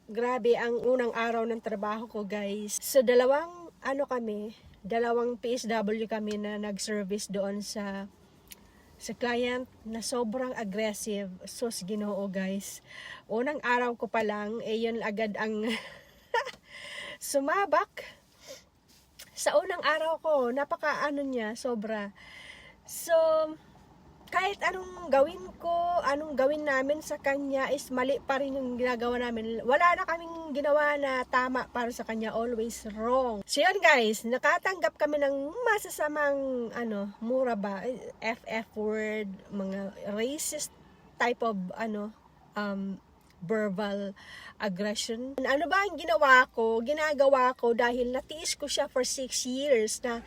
Grabe ang unang araw ng trabaho ko, guys. So dalawang PSW kami na nag-service doon sa client na sobrang aggressive. Sus Ginoo, guys. Unang araw ko pa lang, yun agad ang sumabak. Sa unang araw ko, niya, sobra. So, kahit anong gawin namin sa kanya is mali pa rin yung ginagawa namin. Wala na kaming ginawa na tama para sa kanya, always wrong. So yun, guys, nakatanggap kami ng masasamang mura ba, FF word, mga racist type of verbal aggression. Ano ba ang ginagawa ko dahil natiis ko siya for 6 years na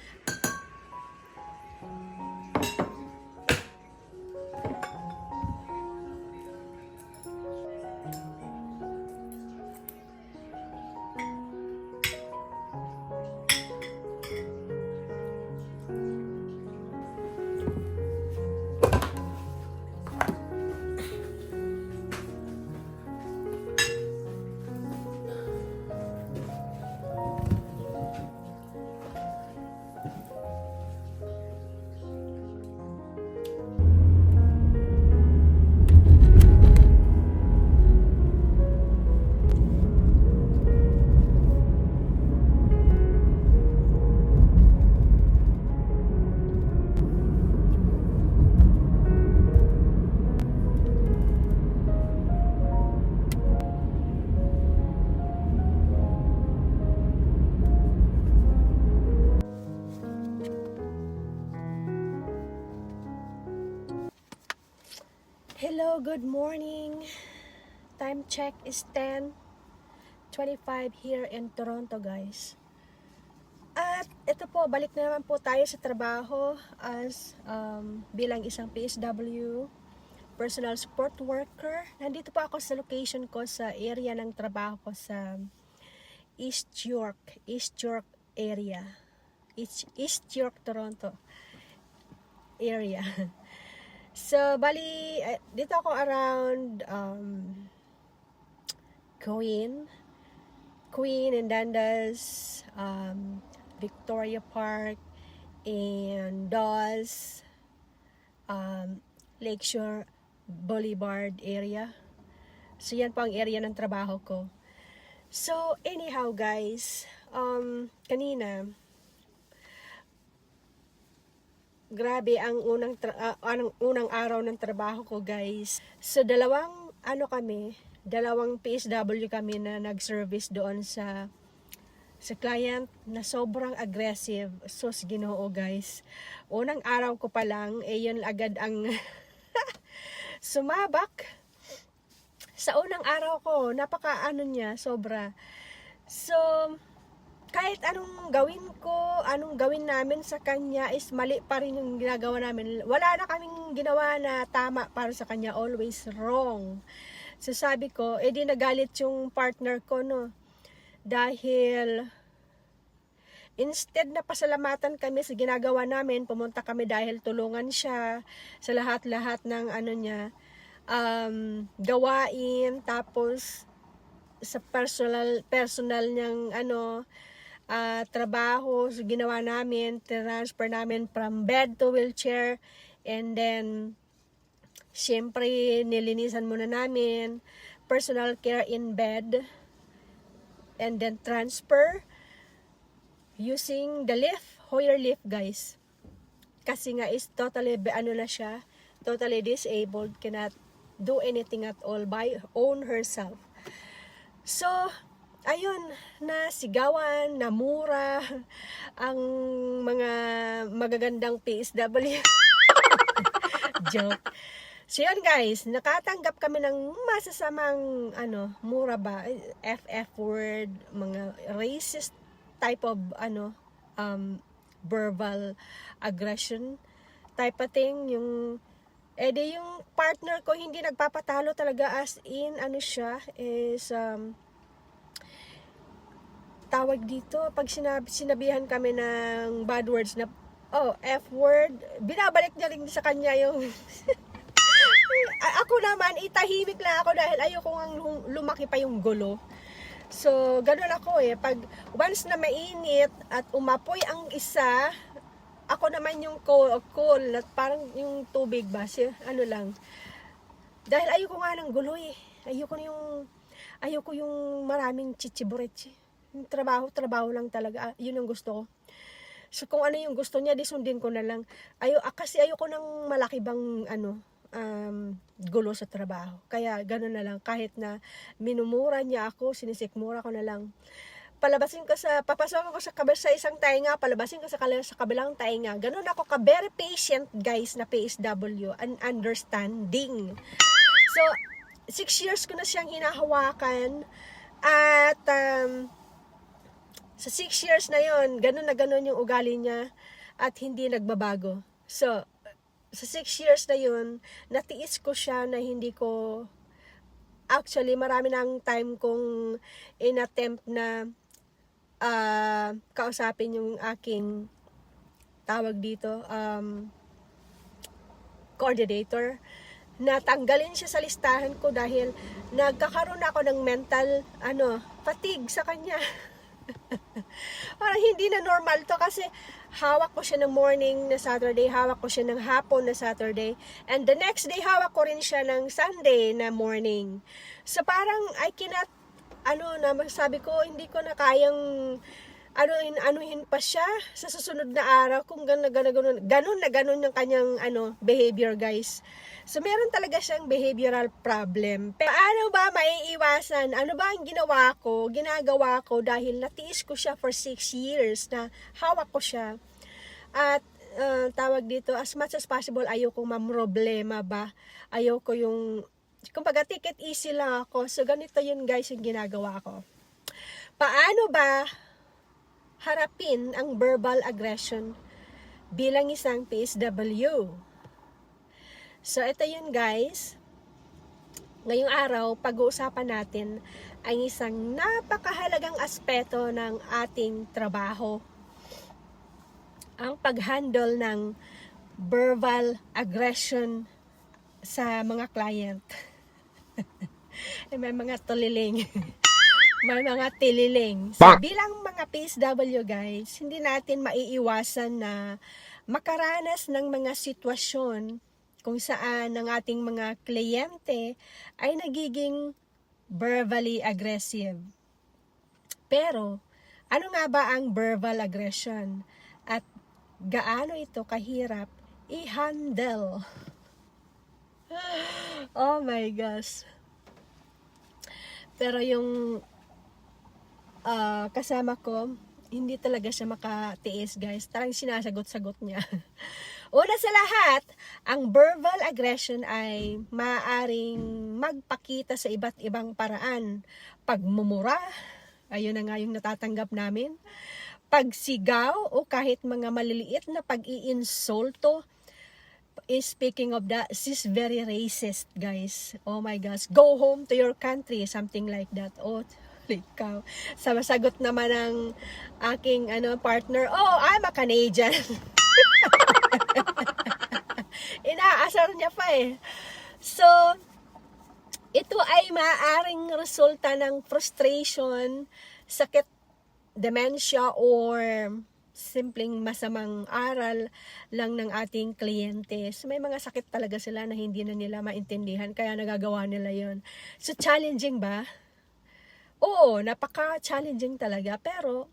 Hello, good morning. Time check is 10:25 here in Toronto, guys. At ito po, balik na naman po tayo sa trabaho as bilang isang PSW, personal support worker. Nandito po ako sa location ko sa area ng trabaho ko sa East York area. East York, Toronto area. So, bali, dito ako around Queen and Dundas, Victoria Park, and Dawes, Lakeshore Boulevard area. So, yan po ang area ng trabaho ko. So, anyhow, guys, kanina, grabe ang unang araw ng trabaho ko, guys. So dalawang PSW kami na nag-service doon sa client na sobrang aggressive. Sus Ginoo, guys. Unang araw ko pa lang, yun agad ang sumabak. Sa unang araw ko, niya, sobra. So, kahit anong gawin namin sa kanya is mali pa rin yung ginagawa namin. Wala na kaming ginawa na tama para sa kanya, always wrong. So sabi ko, di nagalit yung partner ko, no. Dahil instead na pasalamatan kami sa ginagawa namin, pumunta kami dahil tulungan siya sa lahat-lahat ng gawain, tapos sa personal niyang trabaho, so ginawa namin, transfer namin from bed to wheelchair, and then syempre nilinisan muna namin, personal care in bed, and then transfer using the lift, Hoyer lift, guys, kasi nga is totally na siya, totally disabled, cannot do anything at all by own herself. So ayun, nasigawan, namura ang mga magagandang PSW. Joke. So yun, guys, nakatanggap kami ng masasamang mura ba, FF word, mga racist type of verbal aggression type of thing. Yung yung partner ko hindi nagpapatalo talaga, as in siya is tawag dito, pag sinabihan kami ng bad words na F word, binabalik niya rin sa kanya yung ako naman, itahimik lang ako dahil ayoko nga lumaki pa yung gulo. So, ganun ako eh. Pag once na mainit at umapoy ang isa, ako naman yung cool at parang yung tubig ba, ano lang. Dahil ayoko nga ng gulo eh. Ayoko yung maraming chichiburechi. Yung trabaho lang talaga. Yun ang gusto ko. So, kung ano yung gusto niya, di sundin ko na lang. Kasi ayoko ng malaki bang gulo sa trabaho. Kaya gano'n na lang. Kahit na minumura niya ako, sinisikmura ko na lang. Papasok ako sa isang tainga, palabasin ko sa kabilang tainga. Gano'n ako very patient guys na PSW and understanding. So, 6 years ko na siyang hinahawakan at sa 6 years na yon, gano'n na gano'n yung ugali niya at hindi nagbabago. So, sa 6 years na yun, natiis ko siya na hindi ko, actually marami ng time kong inattempt na kausapin yung aking tawag dito, coordinator, na tanggalin siya sa listahan ko dahil nagkakaroon ako ng mental fatigue sa kanya. Parang hindi na normal to kasi hawak ko siya ng morning na Saturday, hawak ko siya ng hapon na Saturday, and the next day hawak ko rin siya ng Sunday na morning. So parang I cannot, sabi ko hindi ko na kayang anuhin pa siya sa susunod na araw kung ganun yung kanyang behavior guys. So meron talaga siyang behavioral problem. Pero ano ba maiiwasan? Ano ba ang ginagawa ko dahil natiis ko siya for 6 years na hawak ko siya. At tawag dito, as much as possible ayoko mamroblema ba. Ayoko yung, kumbaga take it easy lang ako. So ganito yun guys yung ginagawa ko. Paano ba harapin ang verbal aggression bilang isang PSW? So, ito yun guys. Ngayong araw, pag-uusapan natin ang isang napakahalagang aspeto ng ating trabaho. Ang pag-handle ng verbal aggression sa mga client. May mga tuliling. May mga tililing. So, bilang mga PSW guys, hindi natin maiiwasan na makaranas ng mga sitwasyon kung saan ang ating mga kliyente ay nagiging verbally aggressive. Pero, ano nga ba ang verbal aggression? At gaano ito kahirap i-handle? Oh my gosh. Pero yung kasama ko, hindi talaga siya makatiis guys. Tarang sinasagot-sagot niya. Una sa lahat, ang verbal aggression ay maaaring magpakita sa iba't ibang paraan. Pagmumura, ayun na nga yung natatanggap namin. Pagsigaw o kahit mga maliliit na pag-iinsulto. Speaking of that, she's very racist guys. Oh my gosh, go home to your country, something like that. Oh, ikaw. Sasagot naman ng aking partner, oh, I'm a Canadian. Inaasar niya pa eh. So, ito ay maaaring resulta ng frustration, sakit, dementia, or simpleng masamang aral lang ng ating kliyente. So, may mga sakit talaga sila na hindi na nila maintindihan, kaya nagagawa nila yon. So, challenging ba? Oo, napaka-challenging talaga, pero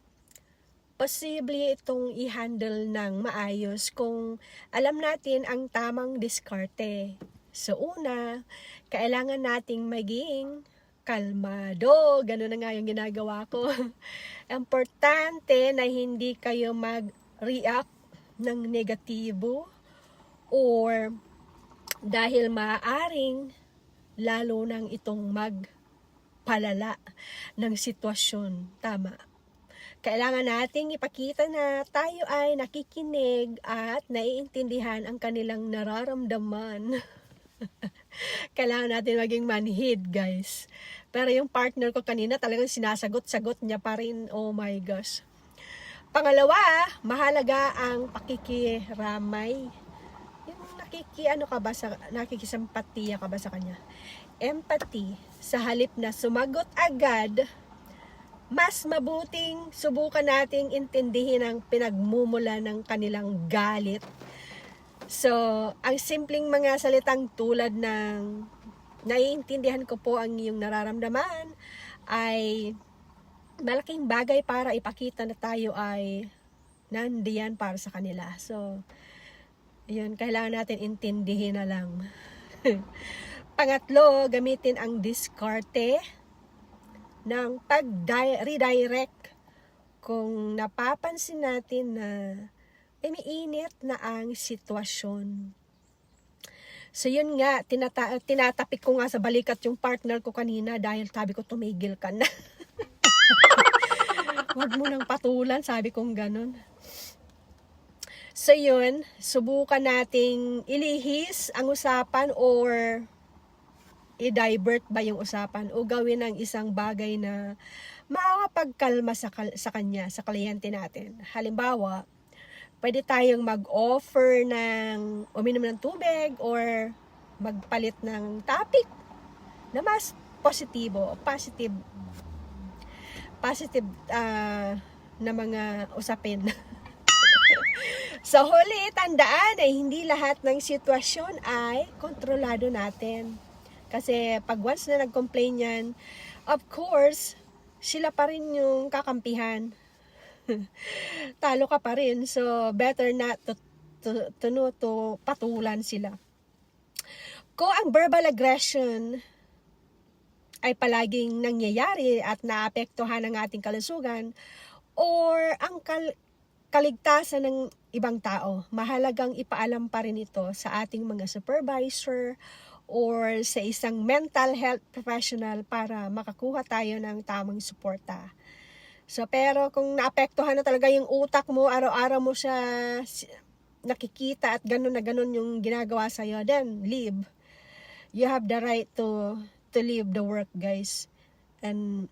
posible itong i-handle ng maayos kung alam natin ang tamang diskarte. So una, kailangan nating maging kalmado. Ganun na nga yung ginagawa ko. Importante na hindi kayo mag-react ng negatibo or dahil maaaring lalo nang itong magpalala ng sitwasyon. Tama. Kailangan nating ipakita na tayo ay nakikinig at naiintindihan ang kanilang nararamdaman. Kailangan natin maging manhid, guys. Pero yung partner ko kanina talagang sinasagot-sagot niya pa rin. Oh my gosh. Pangalawa, mahalaga ang pakikiramay. Yung nakikisimpatiya ka ba sa kanya? Empathy. Sa halip na sumagot agad, mas mabuting subukan nating intindihin ang pinagmumula ng kanilang galit. So, ang simpleng mga salitang tulad ng naiintindihan ko po ang iyong nararamdaman ay malaking bagay para ipakita na tayo ay nandiyan para sa kanila. So, yun, kailangan natin intindihin na lang. Pangatlo, gamitin ang diskarte ng pag-redirect kung napapansin natin na umiinit na ang sitwasyon. So yun nga, tinatapik ko nga sa balikat yung partner ko kanina dahil sabi ko tumigil ka na. Huwag mo nang patulan, sabi kong ganun. So yun, subukan nating ilihis ang usapan or i-divert ba yung usapan o gawin ng isang bagay na makakapagkalma sa kanya, sa kliyente natin. Halimbawa, pwede tayong mag-offer ng uminom ng tubig or magpalit ng topic na mas positive na mga usapin. Sa huli, tandaan ay hindi lahat ng sitwasyon ay kontrolado natin. Kasi pag once na nag-complain yan, of course, sila pa rin yung kakampihan. Talo ka pa rin. So, better not to patulan sila. Kung ang verbal aggression ay palaging nangyayari at naapektuhan ang ating kalusugan or ang kaligtasan ng ibang tao, mahalagang ipaalam pa rin ito sa ating mga supervisor or sa isang mental health professional para makakuha tayo ng tamang suporta. So, pero kung naapektuhan na talaga yung utak mo, araw-araw mo siya nakikita at ganun na ganun yung ginagawa sa'yo, then leave. You have the right to leave the work, guys. And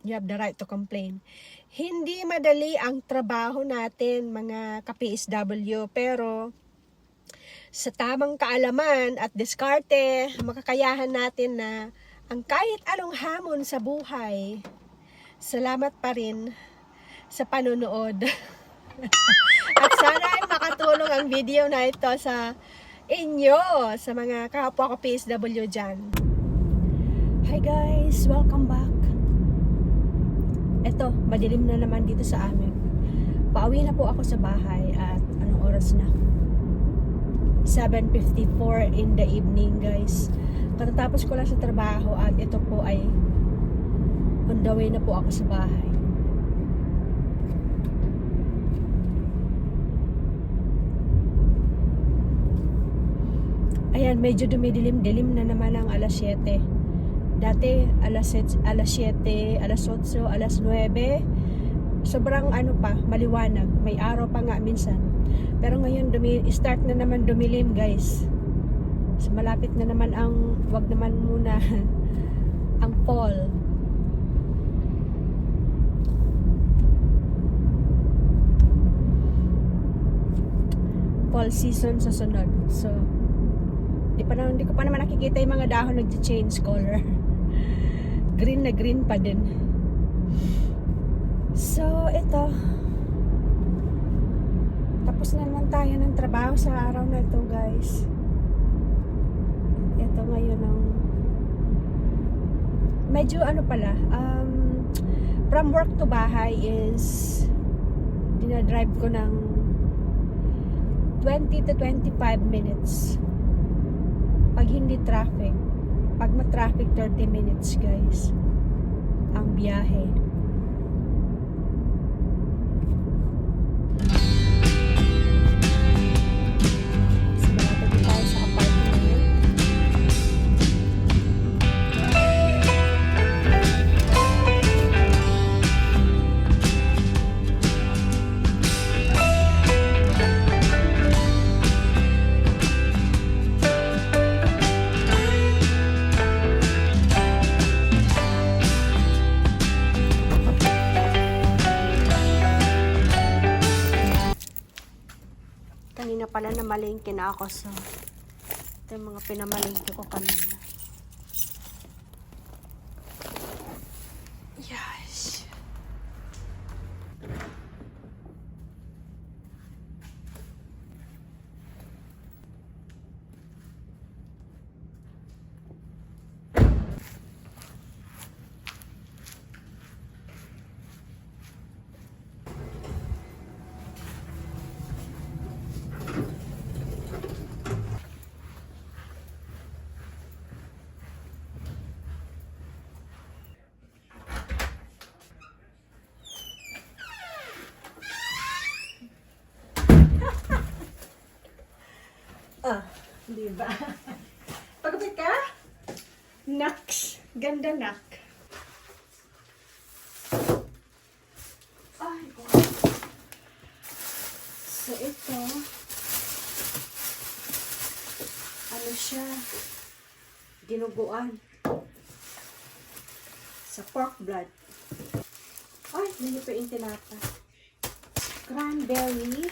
you have the right to complain. Hindi madali ang trabaho natin, mga ka-PSW, pero sa tamang kaalaman at diskarte, makakayahan natin na ang kahit anong hamon sa buhay. Salamat pa rin sa panonood. At sana ay makatulong ang video na ito sa inyo, sa mga kapwa ko PSW dyan. Hi guys, welcome back. Eto, madilim na naman dito sa amin. Pauwi na po ako sa bahay at anong oras na? 7:54 in the evening, guys. Katatapos ko lang sa trabaho at ito po ay on the way na po ako sa bahay. Ayan, medyo dumidilim-dilim na naman ang alas 7. Dati alas 7, alas 8, alas 9. Sobrang maliwanag. May araw pa nga minsan. Pero ngayon start na naman dumilim, guys. So, malapit na naman wag naman muna ang fall. Fall season sa sunod. So, hindi ko pa naman nakikita yung mga dahon nag-change color. Green na green pa din. So, ito. Tapos na naman tayo ng trabaho sa araw na ito, guys. Ito ngayon ang medyo from work to bahay is dinadrive ko ng 20 to 25 minutes. Pag hindi traffic, pag ma-traffic 30 minutes, guys, ang biyahe. So, malapit na tayo sa apartment. Kanina pala namalengke na ako, so ito yung mga pinamalengke ko kanina. Yes. Diba? Pagkapit ka? Naks. Ganda nak. Ay, God. So, ito. Ano siya? Dinuguan. Sa pork blood. Ay, hindi pa yung tinapa. Cranberry,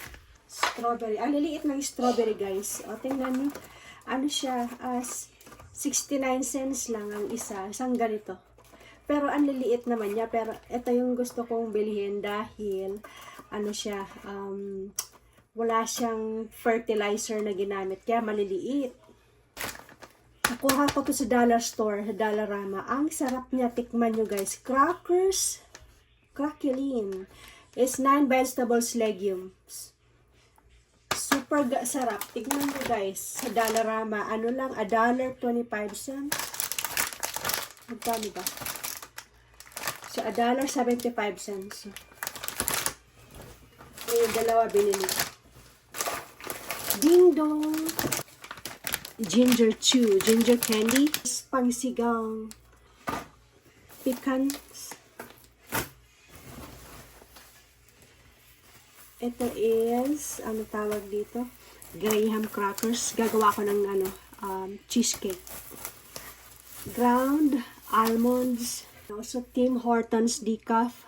strawberry. Ang liliit ng strawberry, guys. O, tingnan nyo. Ano siya? 69 cents lang ang isa. Isang ganito. Pero ang liliit naman niya. Pero ito yung gusto kong bilhin dahil ano siya, wala siyang fertilizer na ginamit. Kaya maliliit. Nakuha ko to sa dollar store, sa Dollarama. Ang sarap niya. Tikman nyo, guys. Crackers. Cracklin. Is 9 vegetables, legumes. Super sarap. Tignan nyo, guys. Sa Dollarama. Ano lang? $1.25. Magkano ba? So, $1.75. Yung dalawa binili. Ding dong! Ginger chew. Ginger candy. Pangsigang. Pecans. Ito is, ano tawag dito? Graham crackers. Gagawa ko ng cheesecake. Ground almonds. Also, Tim Hortons decaf.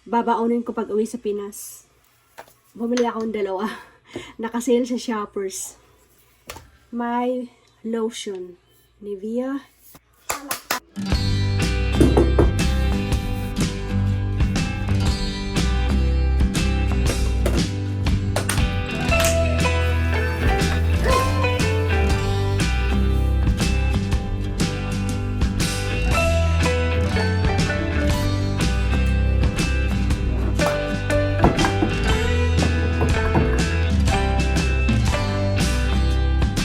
Babaunin ko pag uwi sa Pinas. Bumili akong dalawa. Nakasale sa Shoppers. May lotion. Nivea